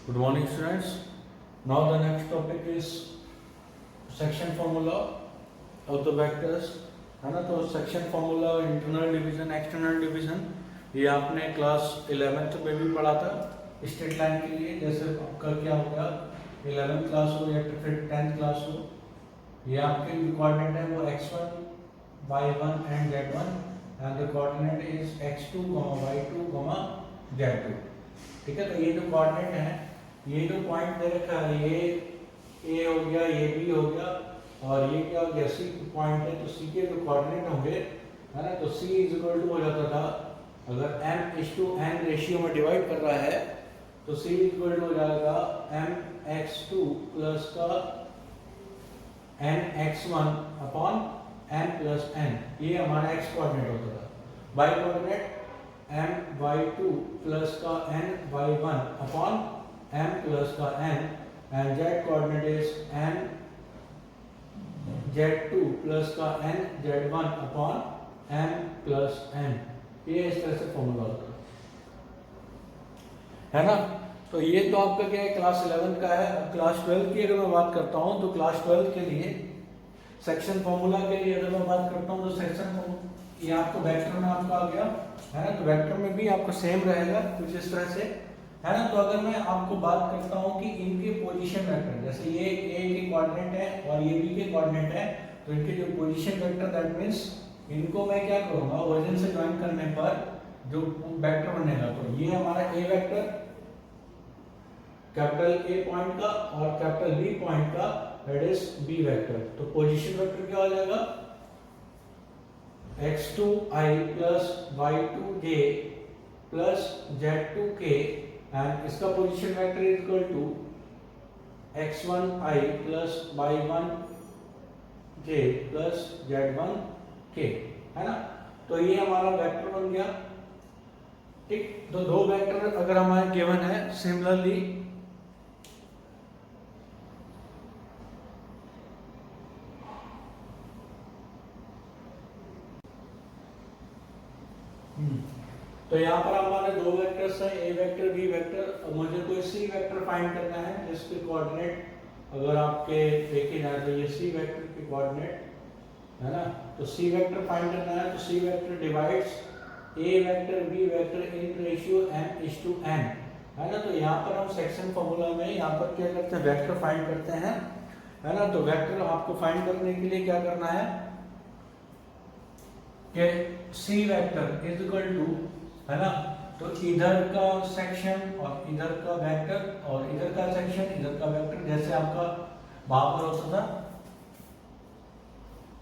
Good morning, students. Now the next topic is section formula of the vectors, है ना। तो section formula, internal division, external division, ये आपने class 11th में भी पढ़ा था स्ट्रेट लाइन के लिए। जैसे आपका क्या होगा, 11th क्लास हो या फिर 10th क्लास हो, ये आपके कोऑर्डिनेट है वो x1, y1 and z1 and the coordinate is x2, y2, z2। ठीक है, तो ये जो कोऑर्डिनेट है, ये जो पॉइंट दे रखा है, ये ए हो गया, ये बी हो गया, और ये क्या हो गया, सी पॉइंट है। तो सी के जो कोऑर्डिनेट होंगे, है ना, तो सी इज इक्वल टू हो जाता था, अगर m is to n ratio में डिवाइड कर रहा है तो सी इज इक्वल टू हो जाएगा mx2 प्लस का nx1 upon n plus n। ये हमारा x कोऑर्डिनेट होता था। y कोऑर्डिनेट my2 प्लस का ny1 अपॉन m प्लस का n, and z coordinate is n z2 plus का n z1 upon m plus n। ये इस तरह से फॉर्मूला होता है ना। तो ये तो आपका क्या है, क्लास 11 का है। अब क्लास 12 की अगर मैं बात करता हूँ तो क्लास 12 के लिए सेक्शन फॉर्मूला के लिए अगर मैं बात करता हूँ तो सेक्शन ये आपको वेक्टर में आपका आ गया, है ना। तो वेक्टर में भी आपको सेम रहेगा कुछ इस तरह से, है ना। तो अगर मैं आपको बात करता हूँ कि इनके पोजीशन वेक्टर, जैसे ये ए के कोऑर्डिनेट है और ये बी के कोऑर्डिनेट है, तो इनके जो पोजीशन वेक्टर, दैट मींस इनको मैं क्या करूंगा, ओरिजिन से ज्वाइन करने पर जो वेक्टर बनेगा, तो ये हमारा A vector capital A point का और कैपिटल बी पॉइंट का, दैट इज बी वेक्टर। तो पोजीशन वेक्टर क्या हो जाएगा, x2i plus y2j plus z2k, and इसका position vector is equal to x1i plus y1j plus z1k, है ना। तो ये हमारा वेक्टर बन गया। ठीक, तो दो वेक्टर अगर हमारे गिवन है, सिमिलरली तो यहाँ पर हमारे दो वेक्टर्स हैं, ए वेक्टर बी वेक्टर। मुझे कोई सी वेक्टर फाइंड करना है जिसके कोऑर्डिनेट अगर आपके देखे जाए तो ये सी वेक्टर के कोऑर्डिनेट, है ना। तो सी वेक्टर फाइंड करना है, तो C vector divides A vector B vector in ratio m/n, है ना। तो यहाँ पर हम सेक्शन फॉर्मूला में यहाँ पर क्या करते हैं, वेक्टर फाइंड करते हैं, है ना। तो वेक्टर आपको फाइंड करने के लिए क्या करना है कि C vector is equal to, है ना, तो इधर का सेक्शन और इधर का वेक्टर और इधर का सेक्शन इधर का वेक्टर, जैसे आपका वहां पर होता था,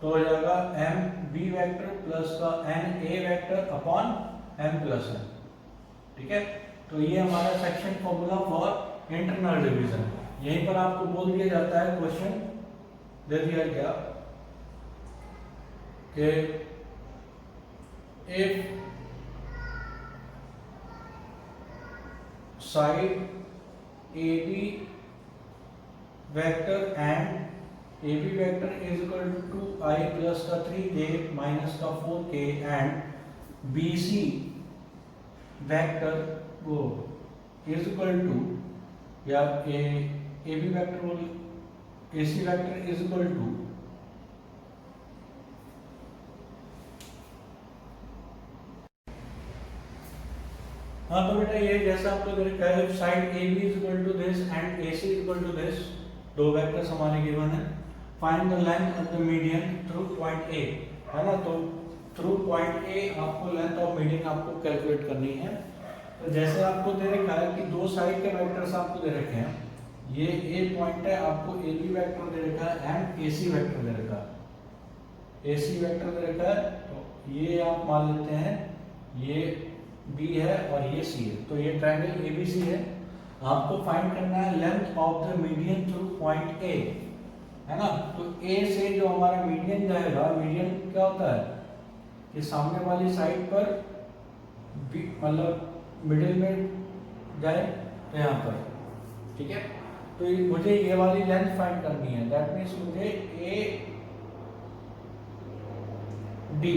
तो हो जाएगा m b वेक्टर प्लस का n a vector upon m plus n। ठीक है, तो ये हमारा section formula for internal division. यहीं पर आपको बोल दिया जाता है, क्वेश्चन दे दिया गया कि if side AB vector and AB vector is equal to 2i plus का 3j minus का 4k and BC vector वो is equal to, या AB vector बोल, AC vector is equal to हाँ। तो बेटा ये जैसा आपको देखा है, side A B is equal to this and A C is equal to this, दो वेक्टर्स हमारे गिवन है। Find the length of the median through point A, है ना। तो थ्रू पॉइंट ए आपको लेंथ ऑफ मीडियन आपको calculate करनी है। तो जैसे आपको दे रखा है कि दो साइड के वेक्टर्स आपको दे रखे हैं, ये ए पॉइंट है, आपको ए बी वेक्टर दे रखा है एंड ए सी वेक्टर दे रखा है, ए सी वेक्टर दे रखा है। तो ये आप मान लेते हैं ये बी है और ये सी है, तो ये ट्रायंगल एबीसी है। आपको फाइंड करना है length of the median through point A, है ना। तो ए से जो हमारा मीडियन जाएगा, मीडियन क्या होता है कि सामने वाली साइड पर मतलब मिडिल में जाए तो यहाँ पर, ठीक है। तो मुझे ये वाली लेंथ फाइंड करनी है, दैट मीन्स मुझे ए डी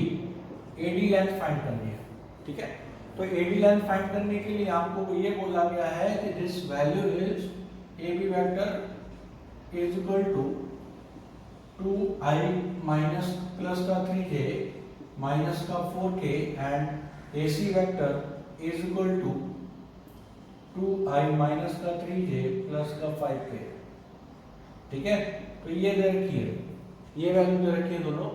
लेंथ फाइंड करनी है, ठीक है। तो एडी लेंथ फाइंड करने के लिए आपको ये बोला गया है कि this value is AB vector is equal to 2i minus plus का 3j माइनस का 4k and AC vector is equal to 2i minus का 3j प्लस का 5k। ठीक है, तो ये दे रखी है, ये वैल्यू दे रखी है दोनों,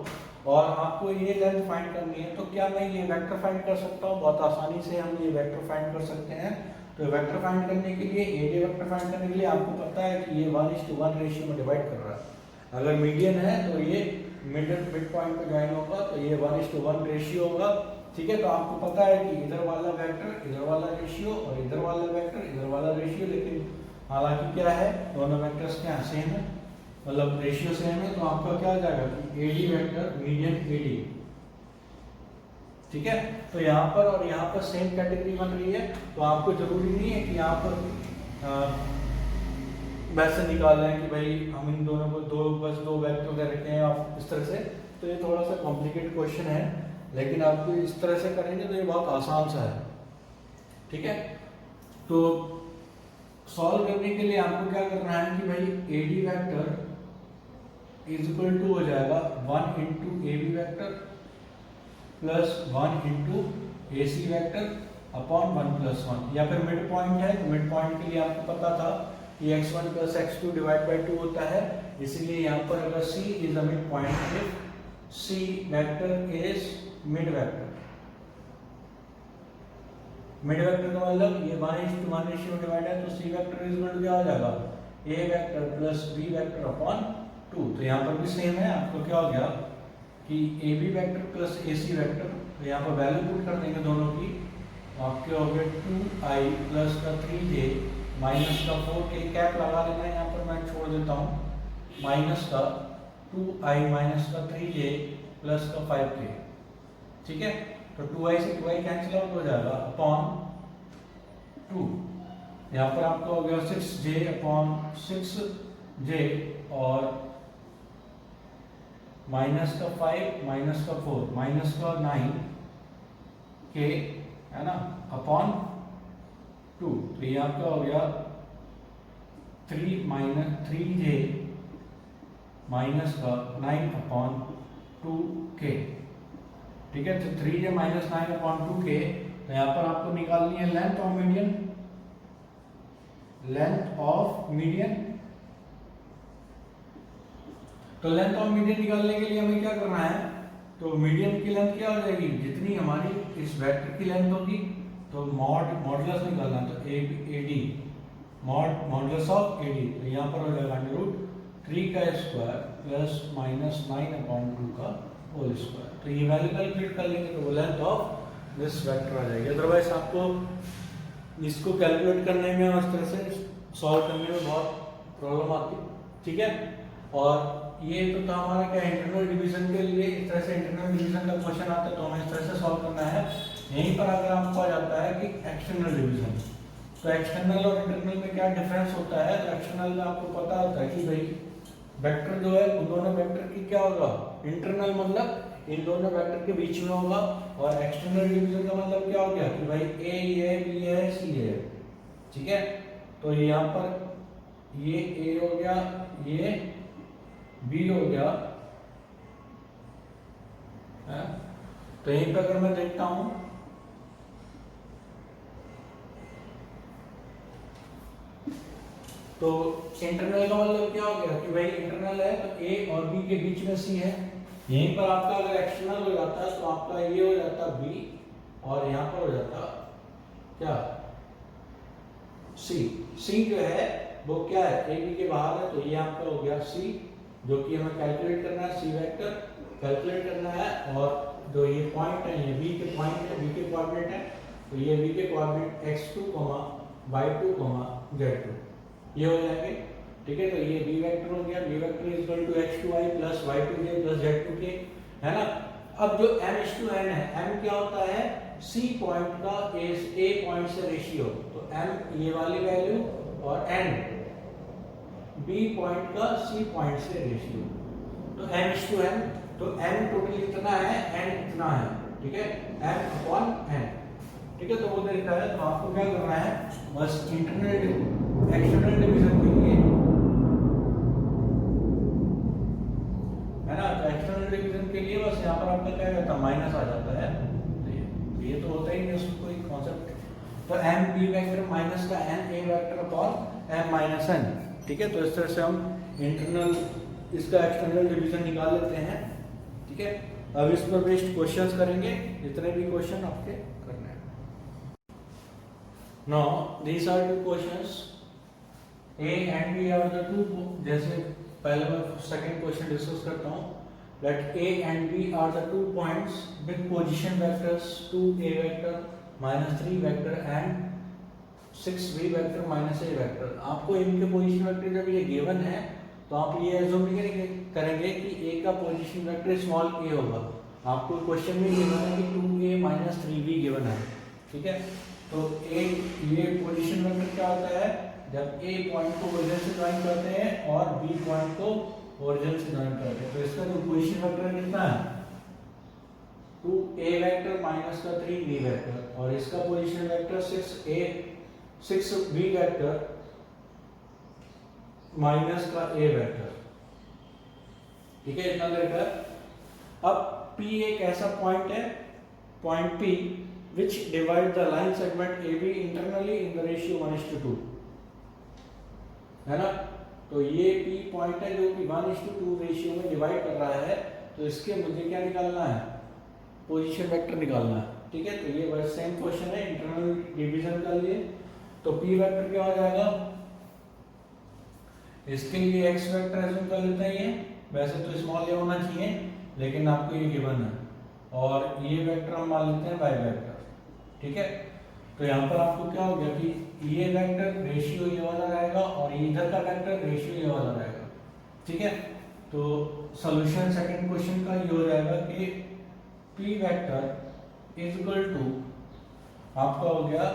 और आपको ये लेंथ फाइंड करनी है। तो क्या मैं ये वेक्टर फाइंड कर सकता हूँ? बहुत आसानी से हम ये वेक्टर फाइंड कर सकते हैं। तो वेक्टर फाइंड करने के लिए, एडी वेक्टर फाइंड करने के लिए आपको पता है कि ये 1:1 रेशियो में डिवाइड कर रहा है। अगर मीडियन है तो ये मिड पॉइंट पे ज्वाइन होगा, तो ये 1:1 रेशियो होगा। ठीक है, तो आपको पता है कि इधर वाला वेक्टर इधर वाला रेशियो और इधर वाला वेक्टर इधर वाला रेशियो, लेकिन हालांकि क्या है, दोनों वेक्टर्स क्या सेम है, मतलब रेशियो सेम है। तो आपका क्या आ जाएगा कि एडी वेक्टर मीडियन एडी। ठीक है, तो यहाँ पर और यहाँ पर सेम कैटेगरी बन रही है, तो आपको जरूरी नहीं है कि यहाँ पर वैसे निकाल रहे हैं कि भाई हम इन दोनों को बस दो वेक्टर दे रखे हैं आप इस तरह से। तो ये थोड़ा सा कॉम्प्लिकेटेड क्वेश्चन है, लेकिन आपको इस तरह से करेंगे तो ये बहुत आसान सा है। ठीक है, तो सॉल्व करने के लिए आपको क्या करना है कि भाई AD vector is equal to हो जाएगा 1 into A B vector plus 1 into A C vector upon 1 plus 1, या फिर मिड पॉइंट है तो मिड पॉइंट के लिए आपको पता था कि x1 plus x2 divide by 2 होता है, इसलिए यहाँ पर अगर c is a mid point, if c vector is mid vector, mid vector का मतलब ये 1:1 रेशियो में डिवाइड है, तो c vector is equal to क्या हो जाएगा a vector plus b vector upon 2। तो यहाँ पर भी सेम है, आपको क्या हो गया कि ab vector plus ac vector, तो यहाँ पर वैल्यू पुट कर देंगे दोनों की, आपके हो गए 2i प्लस का 3j माइनस का 4k, कैप लगा देना है, यहाँ पर मैं छोड़ देता हूँ, माइनस का 2i माइनस का 3j प्लस का 5k। ठीक है, तो 2i से 2i कैंसिल आउट हो जाएगा अपॉन 2, यहाँ पर आपका हो गया 6j अपॉन 6j और माइनस का 5 माइनस का 4 माइनस का 9k है ना अपॉन 2। तो ये आपका हो गया 3 माइनस 3j माइनस का 9 अपॉन 2k। ठीक है, तो 3j माइनस 9 अपॉन 2k। तो यहाँ पर आपको निकालनी है length of median, length of median. तो लेंथ ऑफ मीडियन निकालने के लिए हमें क्या करना है, तो मीडियन की लेंथ क्या हो जाएगी, जितनी हमारी इस वेक्टर की लेंथ होगी, तो मॉडुलस निकालना, तो एडी मॉडुलस ऑफ एडी, तो यहाँ पर हो जाएगा √3 का स्क्वायर प्लस माइनस 9 अपॉन 2 का होल स्क्वायर। तो ये वैल्यू कैलकुलेट कर लेंगे तो लेंथ ऑफ दिस वेक्टर आ जाएगी। अदरवाइज आपको इसको कैलकुलेट करने में और इस तरह से सॉल्व करने में बहुत प्रॉब्लम आती है। ठीक है, और ये तो था हमारा क्या इंटरनल डिवीजन के लिए, इस तरह से इंटरनल डिवीजन का क्वेश्चन आता है तो हमें इस तरह से सॉल्व करना है। यहीं पर अगर आपको आ जाता है कि एक्सटर्नल डिवीजन, तो एक्सटर्नल और इंटरनल में क्या डिफरेंस होता है, तो एक्सटर्नल में आपको पता होता है कि भाई वेक्टर जो है उन दोनों वेक्टर की क्या होगा, इंटरनल मतलब इन दोनों वेक्टर के बीच में होगा, और एक्सटर्नल डिवीजन का मतलब क्या हो गया कि भाई ए ये है, बी है, सी है। ठीक है, तो यहाँ पर ये ए हो गया, ये बी हो गया है? तो यहीं पर अगर मैं देखता हूं तो इंटरनल का मतलब क्या हो गया कि भाई इंटरनल है तो ए और बी के बीच में सी है। यहीं पर आपका अगर एक्सटर्नल हो जाता है तो आपका ये हो जाता बी और यहाँ पर हो जाता क्या सी। सी जो है वो क्या है, ए बी के बाहर है, तो ये आपका हो गया सी, जो कि हमें कैलकुलेट करना है, सी वेक्टर कैलकुलेट करना है। और जो ये पॉइंट है ये बी के पॉइंट है, बी के कोऑर्डिनेट है, तो ये बी के कोऑर्डिनेट x2, y2, z2 ये हो जाएंगे। ठीक है, तो ये बी वेक्टर हो गया, B vector is equal to x2y plus y2j plus z2k है ना। अब जो m/n है, m क्या होता है, c पॉइंट का a पॉइंट से रेशियो, तो m ये वाली वैल्यू और n b पॉइंट का c पॉइंट से रेशियो, तो m/n, तो n टोटल इतना है, n इतना है। ठीक है, m/n। ठीक है, तो वो दे रखा है, तो आपको क्या करना है, बस इंटरनल एक्सटर्नल डिवीजन के लिए, है ना, तो एक्सटर्नल डिवीजन के लिए बस यहाँ पर आपका क्या रहता है, माइनस आ जाता है। तो ये तो होता ही नहीं उसमें कोई कॉन्सेप्ट। तो एम बी वेक्टर माइनस का N A vector upon M minus N, ठीक है। तो इस तरह से हम इंटरनल इसका एक्सटर्नल डिवीजन निकाल लेते हैं, ठीक है। अब इस पर बेस्ड क्वेश्चंस करेंगे, जितने भी क्वेश्चन आपके करने हैं। Now these are two questions, A and B are the two, जैसे पहले मैं सेकंड क्वेश्चन डिस्कस करता हूँ। Let A and B are the 2 points with position vectors 2a vector -3 vector and 6b vector -a vector. आपको इनके position vector जब ये given है तो आप ये एज्यूम करेंगे कि a का पोजीशन वेक्टर स्मॉल a होगा। आपको क्वेश्चन में गिवन है कि 2a - 3b गिवन है, ठीक है। तो a ये पोजीशन वेक्टर क्या होता है, जब a पॉइंट को ओरिजिन से ज्वाइन करते हैं और b पॉइंट को ओरिजिन से ज्वाइन करते हैं। तो इसका जो पोजीशन वेक्टर कितना है, 2a वेक्टर माइनस का 3b वेक्टर, और इसका position vector 6b vector minus का a वेक्टर, ठीक है, इतना लगा। अब p एक ऐसा पॉइंट है, point p which divide the line segment AB internally in the ratio 1:2, है ना। तो ये p पॉइंट है जो कि 1:2 रेशियो में डिवाइड कर रहा है। तो इसके मुझे क्या निकालना है, पोजीशन वेक्टर निकालना है, ठीक है। तो ये बस सेम क्वेश्चन है इंटरनल डिवीजन का लिए। तो p वेक्टर क्या हो जाएगा, इसके लिए x वेक्टर एज्यूम कर लेते हैं, ये वैसे तो स्मॉल ए होना चाहिए लेकिन आपको ये गिवन है, और ये वेक्टर हम मान लेते हैं y वेक्टर, ठीक है। तो यहाँ पर आपको क्या हो गया कि ये वेक्टर रेशियो ये वाला रहेगा और इधर का वेक्टर रेशियो ये वाला रहेगा, ठीक है। तो सॉल्यूशन सेकंड क्वेश्चन का ये हो जाएगा कि p vector is equal to आपका हो गया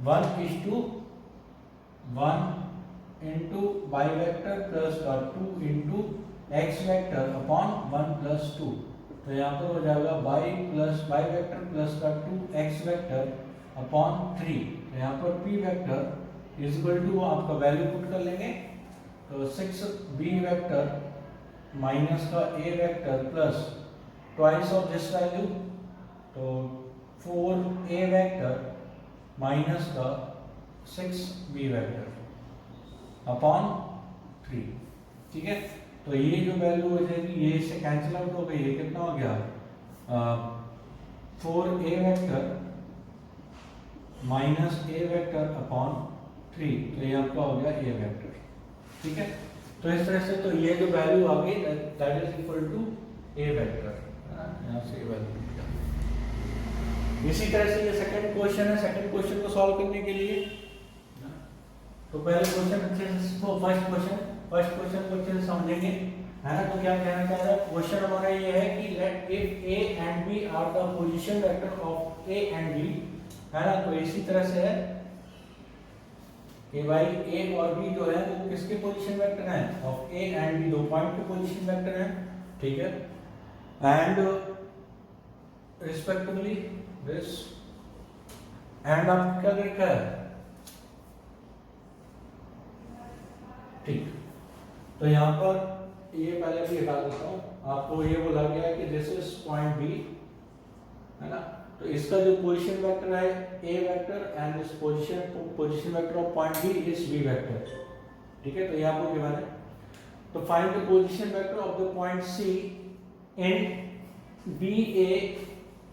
1:1 इंटू y वेक्टर प्लस का 2 इंटू x वेक्टर अपॉन 1 + 2। तो यहाँ पर हो जाएगा y वेक्टर प्लस का 2x वेक्टर अपॉन 3। तो यहाँ पर p vector is equal to आपका वैल्यू पुट कर लेंगे, तो 6b वेक्टर माइनस का a vector plus twice of this value, तो 4a वेक्टर माइनस का 6b वेक्टर अपॉन 3, ठीक है। तो ये जो वैल्यू हो जाएगी ये इससे कैंसिल आउट हो गई, ये कितना हो गया, 4a vector minus a vector upon 3। तो ये आपका हो गया a वेक्टर, ठीक है। तो इस तरह से तो ये जो वैल्यू आ गई that is equal to a vector, यहाँ से वैल्यू। इसी तरह से ये सेकंड क्वेश्चन है, सेकंड क्वेश्चन को सॉल्व करने के लिए तो पहले क्वेश्चन अच्छे से फर्स्ट क्वेश्चन को अच्छे से समझेंगे, है ना। तो क्या कहना चाह रहा है क्वेश्चन हमारा ये है कि let if a and b are the position vector of a and b, है ना। तो इसी तरह से है कि भाई a और b जो है वो किसके पोजीशन वेक्टर हैं, of a and b, 2 point के पोजीशन वेक्टर हैं, ठीक है। एंड रिस्पेक्टिवली दिस, एंड आप क्या देखा है, ठीक। तो यहाँ पर ये पहले भी हटा देता हूँ, आपको ये बोला गया है कि दिस इज पॉइंट बी, है ना। तो इसका जो पोजीशन वेक्टर है a vector and this position vector of point B is b vector, ठीक है। तो ये आपको गिवन है। तो find the position vector of the point c in BA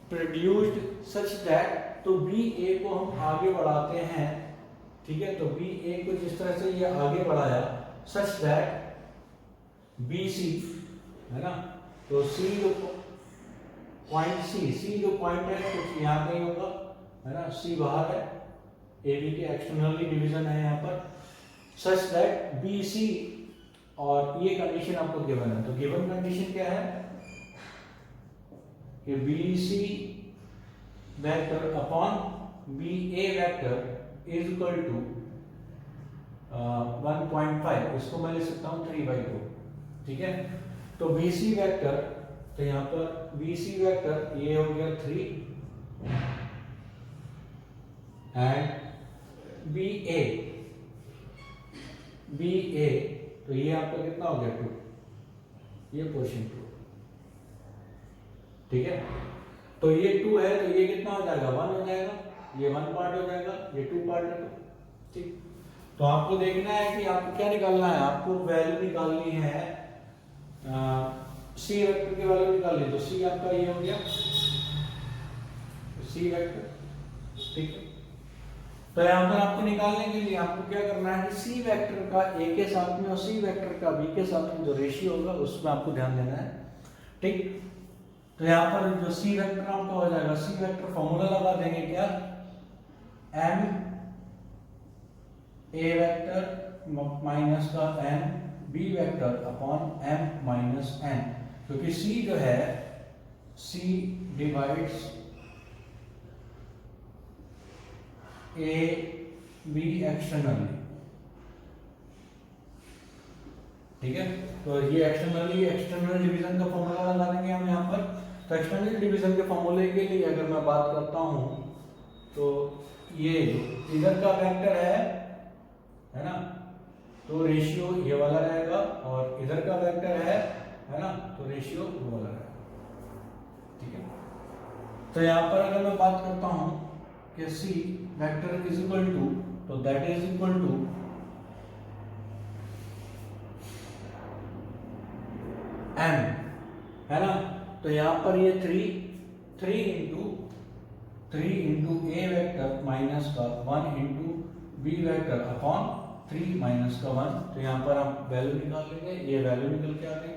produced such that, तो BA को हम आगे बढ़ाते हैं, ठीक है। तो BA को जिस तरह से ये आगे बढ़ाया सच दैट BC, है ना। तो C जो पॉइंट C जो पॉइंट है कुछ यहाँ कहीं होगा, है ना। C बाहर है, AB के एक्सटर्नली डिवीजन है यहाँ पर, सच दैट BC, और ये कंडीशन आपको गिवन है। तो गिवन कंडीशन क्या है कि BC vector upon BA vector is equal to 1.5, इसको मैं लिख सकता हूँ 3/2, ठीक है। तो BC वेक्टर, तो यहाँ पर BC वेक्टर ये हो गया 3 एंड बी ए, तो ये आपका कितना हो गया 2, ये पोजीशन 2, ठीक है। तो ये 2 है तो ये कितना हो जाएगा 1 हो जाएगा, ये 1 पार्ट हो जाएगा, ये 2 पार्ट है, ठीक। तो आपको देखना है कि आपको क्या निकालना है, आपको वैल्यू निकालनी है सी वेक्टर की वैल्यू निकालनी है। तो सी आपका ये हो गया सी वेक्टर, ठीक है। तो यहाँ पर आपको निकालने के लिए आपको क्या करना है कि सी वेक्टर का ए के साथ में और सी वेक्टर का बी के साथ में जो रेशियो होगा उसमें आपको ध्यान देना है, ठीक। तो यहाँ पर जो सी वेक्टर आपका हो जाएगा, सी वेक्टर फॉर्मूला लगा देंगे क्या, एम ए वेक्टर माइनस का M B vector upon M minus N, क्योंकि सी जो है C divides A B externally, ठीक है। तो ये एक्सटर्नल डिवीजन का फॉर्मूला लगा देंगे हम यहाँ पर। तो एक्सटर्नल डिवीजन के फॉर्मूले के लिए अगर मैं बात करता हूँ तो ये इधर का वेक्टर है ना, तो रेशियो ये वाला रहेगा, और इधर का वेक्टर है ना, तो रेशियो वो वाला रहेगा, ठीक है। तो यहाँ पर अगर मैं बात करता हूँ कि C vector is equal to, तो that is equal to M, है ना। तो यहाँ पर ये 3 इंटू ए वेक्टर माइनस का 1 into B vector upon 3 minus का 1। तो यहाँ पर आप वैल्यू निकाल लेंगे, ये वैल्यू निकल के आ गई,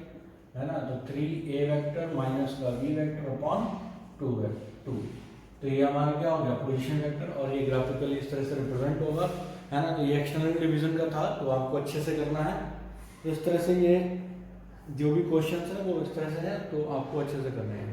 है ना। तो 3 ए वेक्टर माइनस का बी वेक्टर अपॉन 2। तो ये हमारा क्या हो गया पोजीशन वेक्टर, और ये ग्राफिकली इस तरह से रिप्रेजेंट होगा, है ना। तो ये एक्सटर्नल डिवीजन का था, तो आपको अच्छे से करना है इस तरह से। ये जो भी क्वेश्चंस है वो इस तरह से है, तो आपको अच्छे से करने हैं।